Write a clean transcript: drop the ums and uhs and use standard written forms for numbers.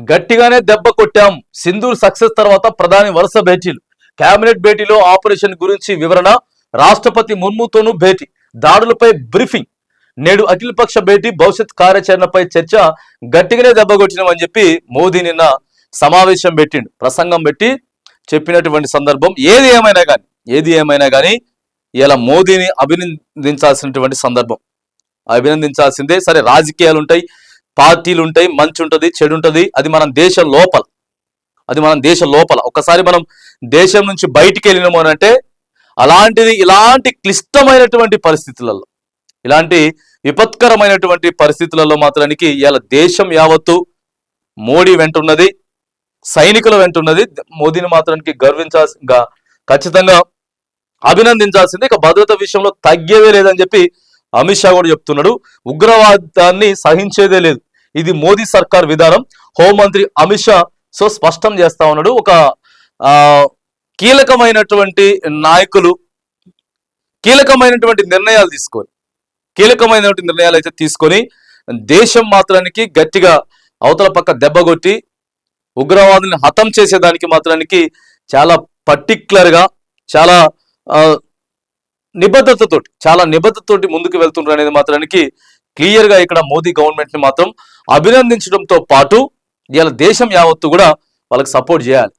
గట్టిగానే దెబ్బ కొట్టాం. సింధూర్ సక్సెస్ తర్వాత ప్రధాని వరుస భేటీలు. కేబినెట్ భేటీలో ఆపరేషన్ గురించి వివరణ. రాష్ట్రపతి ముర్ముతోనూ భేటీ. దాడులపై బ్రీఫింగ్. నేడు అఖిలపక్ష భేటీ, భవిష్యత్ కార్యాచరణపై చర్చ. గట్టిగానే దెబ్బ కొట్టినామని చెప్పి మోదీ నిన్న సమావేశం పెట్టిండు, ప్రసంగం పెట్టి చెప్పినటువంటి సందర్భం. ఏది ఏమైనా కానీ ఇలా మోదీని అభినందించాల్సినటువంటి సందర్భం. అభినందించాల్సిందే. సరే, రాజకీయాలు ఉంటాయి, పార్టీలు ఉంటాయి, మంచి ఉంటుంది, చెడు ఉంటుంది. అది మన దేశం లోపల ఒక్కసారి మనం దేశం నుంచి బయటికి వెళ్ళినాము అని అంటే ఇలాంటి క్లిష్టమైనటువంటి పరిస్థితులలో, ఇలాంటి విపత్కరమైనటువంటి పరిస్థితులలో మాత్రానికి ఇలా దేశం యావత్తు మోడీ వెంట ఉన్నది, సైనికుల వెంట ఉన్నది. మోదీని మాత్రానికి ఖచ్చితంగా అభినందించాల్సింది. ఇక భద్రత విషయంలో తగ్గేదే లేదని చెప్పి అమిత్ షా కూడా చెప్తున్నాడు. ఉగ్రవాదాన్ని సహించేదే లేదు, ఇది మోదీ సర్కార్ విధానం. హోంమంత్రి అమిత్ షా స్పష్టం చేస్తా ఉన్నాడు. ఒక కీలకమైనటువంటి నాయకులు కీలకమైనటువంటి నిర్ణయాలు అయితే తీసుకొని దేశం మాత్రానికి గట్టిగా అవతల పక్క దెబ్బగొట్టి ఉగ్రవాదుల్ని హతం చేసేదానికి మాత్రానికి చాలా పర్టిక్యులర్గా, చాలా నిబద్ధతతోటి ముందుకు వెళ్తున్నారు అనేది మాత్రానికి క్లియర్గా ఇక్కడ మోదీ గవర్నమెంట్ ని మాత్రం అభినందించడంతో పాటు ఇలా దేశం యావత్తు కూడా వాళ్ళకి సపోర్ట్ చేయాలి.